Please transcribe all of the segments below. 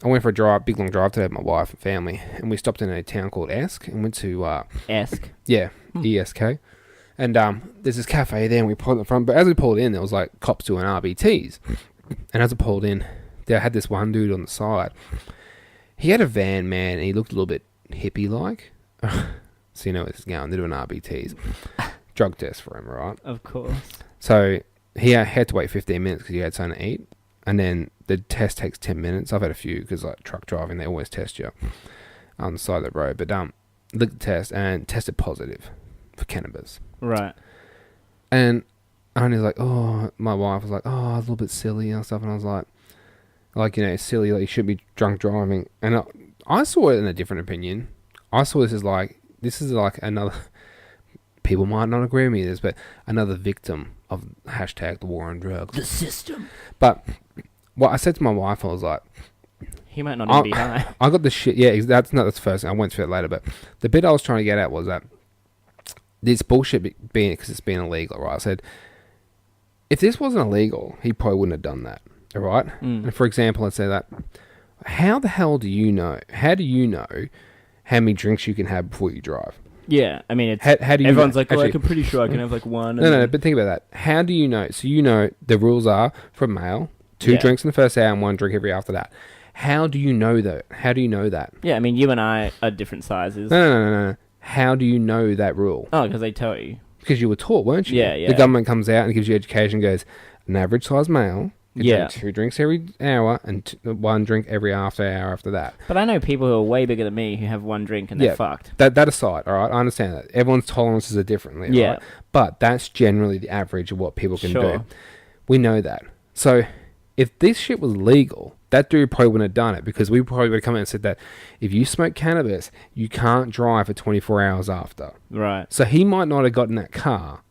I went for a drive, big long drive today with my wife and family, and we stopped in a town called Esk and went to Esk. Yeah, ESK. And there's this cafe there, and we pulled in the front. But as we pulled in, there was like cops doing RBTs. And as I pulled in, there had this one dude on the side. He had a van, man, and he looked a little bit hippie-like. So you know where this is going. They're doing RBTs. Drug test for him, right? Of course. So he had to wait 15 minutes because he had something to eat. And then the test takes 10 minutes. I've had a few because like truck driving, they always test you on the side of the road. But looked at the test and tested positive for cannabis. Right. And he's like, oh, my wife was like, oh, I was a little bit silly and stuff. And I was like, you know, silly, like you should be drunk driving. And I saw it in a different opinion. I saw this as like another, people might not agree with me with this, but another victim of hashtag the war on drugs. The system. But what I said to my wife, I was like, he might not even be high. I got the shit. Yeah, that's the first thing. I went through it later. But the bit I was trying to get at was that this bullshit being because it's been illegal, right? I said, if this wasn't illegal, he probably wouldn't have done that, all right? And for example, let's say that, how the hell do you know? How do you know how many drinks you can have before you drive? Yeah, I mean, it's how do you everyone's know? like, I'm pretty sure I can have like one. No, but think about that. How do you know? So you know the rules are for a male, 2 drinks in the first hour and 1 drink every after that. How do you know that? How do you know that? Yeah, I mean, you and I are different sizes. No. How do you know that rule? Oh, because they tell you. Because you were taught, weren't you? Yeah. The government comes out and gives you education, goes, an average size male, you drink 2 drinks every hour and 1 drink every hour after that. But I know people who are way bigger than me who have 1 drink and they're fucked. That aside, all right, I understand that. Everyone's tolerances are differently, yeah. Right? But that's generally the average of what people can do. We know that. So if this shit was legal, that dude probably wouldn't have done it because we probably would have come in and said that if you smoke cannabis, you can't drive for 24 hours after. Right. So he might not have gotten that car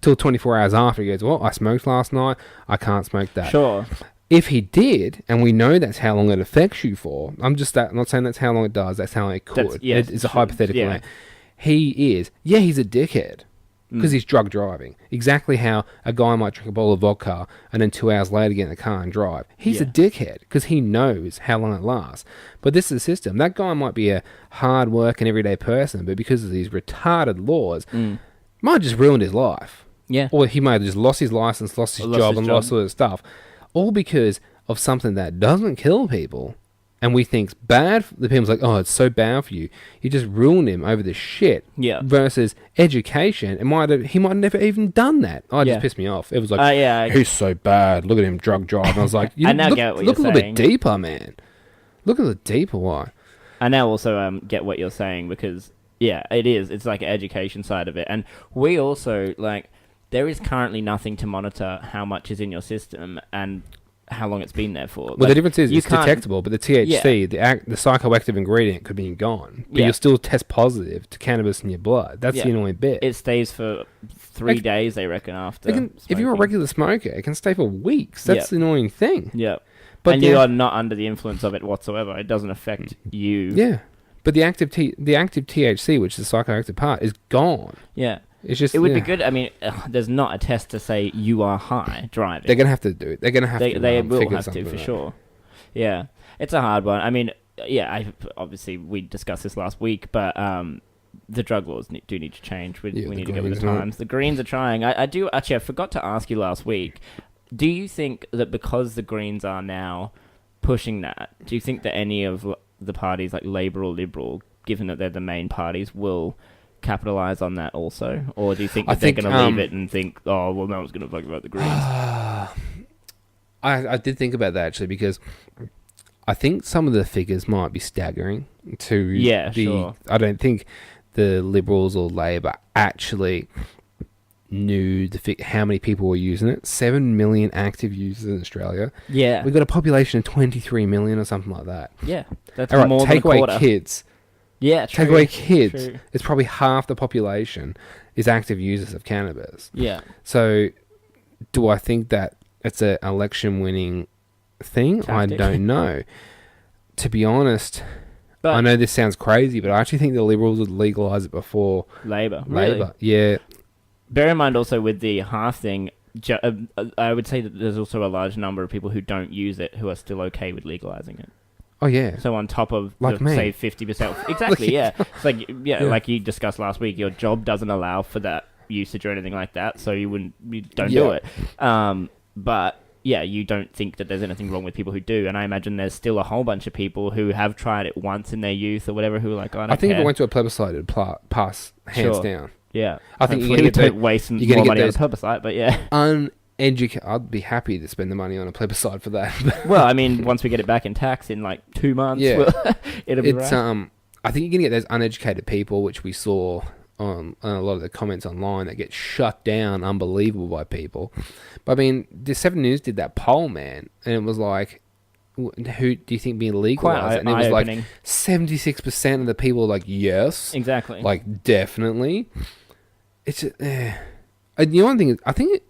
till 24 hours after. He goes, well, I smoked last night. I can't smoke that. Sure. If he did, and we know that's how long it affects you for, I'm not saying that's how long it does. That's how long it could. It's a hypothetical. Yeah. He's a dickhead. Because he's drug driving. Exactly how a guy might drink a bottle of vodka and then 2 hours later get in the car and drive. He's a dickhead because he knows how long it lasts. But this is the system. That guy might be a hard working everyday person, but because of these retarded laws, might have just ruined his life. Yeah. Or he might have just lost his license, lost his job, lost all his stuff. All because of something that doesn't kill people. And we think's bad. The people's like, oh, it's so bad for you. You just ruined him over this shit. Yeah. Versus education, he might have never even done that. Oh, it just pissed me off. It was like, he's so bad. Look at him drug drive. And I was like, I now get what you're saying. Look a little bit deeper, man. Look a little deeper. Why? I now also get what you're saying because it is. It's like an education side of it, and we also like there is currently nothing to monitor how much is in your system and how long it's been there for. Well, the difference is it's detectable, but the THC, the psychoactive ingredient, could be gone. But you'll still test positive to cannabis in your blood. That's the annoying bit. It stays for 3 days, they reckon, after. If you're a regular smoker, it can stay for weeks. That's the annoying thing. Yeah. But you are not under the influence of it whatsoever. It doesn't affect you. Yeah. But the active THC, which is the psychoactive part, is gone. Yeah. It's just, it would be good. I mean, there's not a test to say you are high driving. They're going to have to do it. They're going to have to. They will have to, for sure. Yeah. It's a hard one. I mean, obviously, we discussed this last week, but the drug laws do need to change. We need to go with the times. The Greens are trying. I forgot to ask you last week. Do you think that because the Greens are now pushing that, do you think that any of the parties like Labour or Liberal, given that they're the main parties, will capitalise on that also? Or do you think that they're going to leave it and think, oh, well, no one's going to fuck about the Greens? I did think about that, actually, because I think some of the figures might be staggering to sure. I don't think the Liberals or Labour actually knew how many people were using it. 7 million active users in Australia. Yeah. We've got a population of 23 million or something like that. Yeah. That's all right, more take than a away quarter. Kids. Yeah, true. Take away kids. True. It's probably half the population is active users of cannabis. Yeah. So do I think that it's an election-winning thing? Tactic. I don't know. To be honest, but I know this sounds crazy, but I actually think the Liberals would legalise it before Labour. Really? Yeah. Bear in mind also with the half thing, I would say that there's also a large number of people who don't use it who are still okay with legalising it. Oh yeah. So on top of Like me. say 50%, exactly. Yeah. It's like like you discussed last week, your job doesn't allow for that usage or anything like that, so you don't do it. But yeah, you don't think that there's anything wrong with people who do, and I imagine there's still a whole bunch of people who have tried it once in their youth or whatever who are like, I think if it went to a plebiscite, it'd pass hands down. Yeah, I think you're going to waste more money on a plebiscite, but yeah. I'd be happy to spend the money on a plebiscite for that. Well, I mean, once we get it back in tax in like 2 months, it'll be right. I think you're going to get those uneducated people, which we saw on a lot of the comments online, that get shut down unbelievable by people. But I mean, the 7 News did that poll, man, and it was like, who do you think being legalized? And it was like 76% of the people were like, yes. Exactly. Like, definitely. It's the only thing is, I think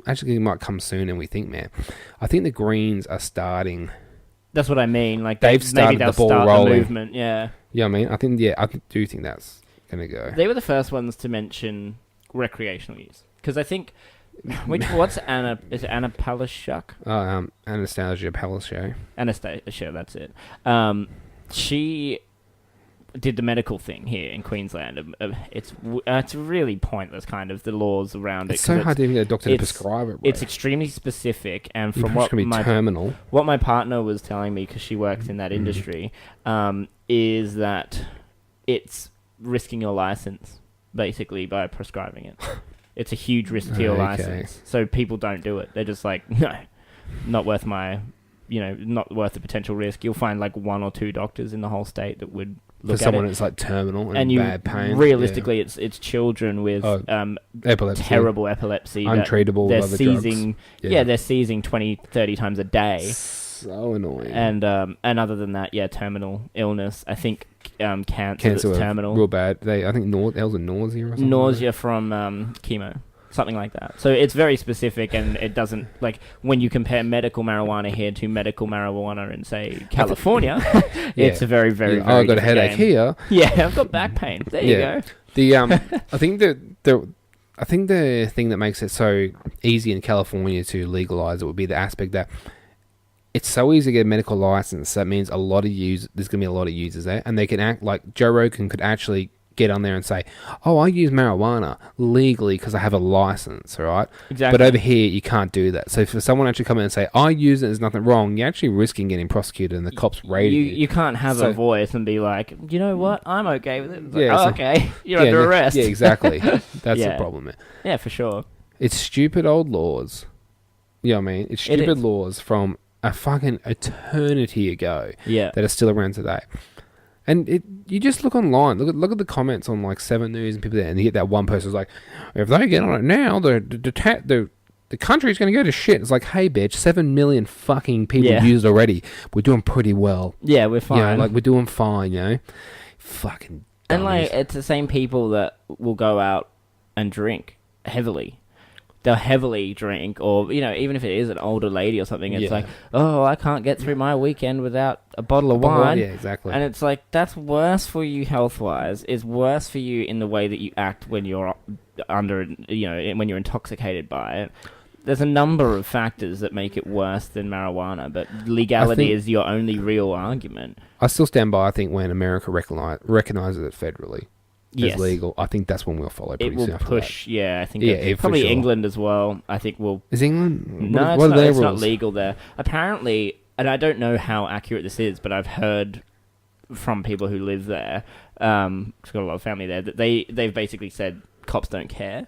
actually it might come sooner than we think, man. I think the Greens are starting. That's what I mean. Like they've started the ball rolling. The movement, yeah. Yeah, I mean, I do think that's gonna go. They were the first ones to mention recreational use, because I think what's Anna? Is it Anna Palashuk? Anastasia Palaszczuk. Anastasia, that's it. She did the medical thing here in Queensland. It's really pointless, kind of, the laws around it. It's so hard to even get a doctor to prescribe it. Right? It's extremely specific, and from what my partner was telling me, because she works in that industry, is that it's risking your license basically by prescribing it. It's a huge risk to your license, so people don't do it. They're just like, no, not worth not worth the potential risk. You'll find like 1 or 2 doctors in the whole state that would look at it. For someone that's like terminal and bad pain. Realistically, it's children with epilepsy. Terrible epilepsy. Untreatable with other drugs. They're seizing 20, 30 times a day. So annoying. And other than that, terminal illness. I think cancer is terminal. Real bad. I think there was a nausea or something. Nausea from chemo. Something like that. So it's very specific, and it doesn't, like, when you compare medical marijuana here to medical marijuana in, say, California, it's a very, very, very I've got a headache here. Yeah, I've got back pain. There you go. I think the thing that makes it so easy in California to legalize it would be the aspect that it's so easy to get a medical license. That means there's going to be a lot of users there, and they can act like Joe Rogan could actually get on there and say, oh, I use marijuana legally because I have a license, all right? Exactly. But over here, you can't do that. So for someone actually come in and say, I use it, there's nothing wrong, you're actually risking getting prosecuted and the cops raiding you. You can't have a voice and be like, you know what, I'm okay with it. Like, okay, you're under arrest. Yeah, exactly. That's the problem, man. Yeah, for sure. It's stupid old laws. You know what I mean? It's stupid laws from a fucking eternity ago that are still around today. And you just look online, look at the comments on like 7 News and people there, and you get that one person who's like, if they get on it now, the country's going to go to shit. It's like, hey, bitch, 7 million fucking people use it already. We're doing pretty well. Yeah, we're fine. You know, like, we're doing fine, you know? Fucking dummies. And like, it's the same people that will go out and drink heavily. They'll heavily drink, or, even if it is an older lady or something, it's like, oh, I can't get through my weekend without a bottle of wine. Yeah, exactly. And it's like, that's worse for you health-wise. It's worse for you in the way that you act when you're when you're intoxicated by it. There's a number of factors that make it worse than marijuana, but legality is your only real argument. I still stand by, I think, when America recognizes it federally. Is legal. I think that's when we'll follow pretty soon. It will push, I think probably sure. England as well. I think will. Is England? No, it's not legal there. Apparently, and I don't know how accurate this is, but I've heard from people who live there, I've got a lot of family there, that they've basically said cops don't care.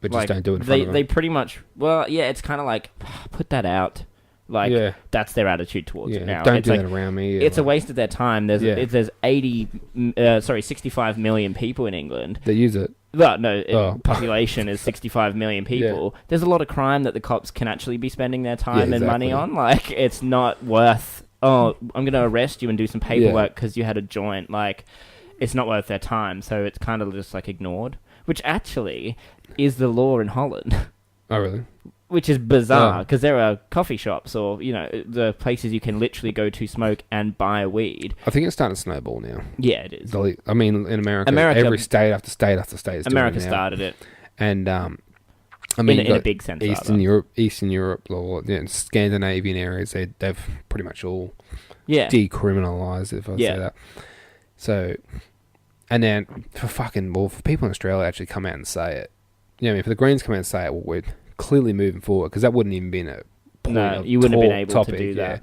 But just don't do it in front of them. They pretty much, it's kind of like, put that out. Like, that's their attitude towards it now. Don't do that around me. It's a waste of their time. There's 65 million people in England. That use it. Well, no, population is 65 million people. Yeah. There's a lot of crime that the cops can actually be spending their time and money on. Like, it's not worth, I'm going to arrest you and do some paperwork because you had a joint. Like, it's not worth their time. So it's kind of just, like, ignored. Which actually is the law in Holland. Oh, really? Which is bizarre, because there are coffee shops or, the places you can literally go to smoke and buy weed. I think it's starting to snowball now. Yeah, it is. I mean, in America, every state after state after state is doing it now. America started it. And I mean, in a big sense. Eastern Europe, or Scandinavian areas, they've pretty much all decriminalised, if I say that. So, and then for people in Australia actually come out and say it. You know, if the Greens come out and say it, well, we're clearly moving forward, because that wouldn't even been a point. No, you wouldn't have been able to do that.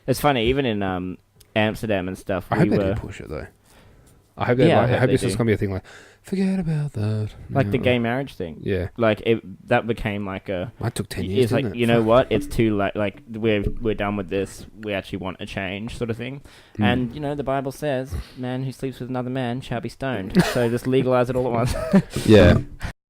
It's funny, even in Amsterdam and stuff. I hope they do push it though. I hope I hope this is going to be a thing like, forget about that. Like the gay marriage thing. Yeah. Like that became like a... That took 10 years, it's like, you know what? It's too late. Like, we're done with this. We actually want a change, sort of thing. And, you know, the Bible says, man who sleeps with another man shall be stoned. So just legalize it all at once. Yeah.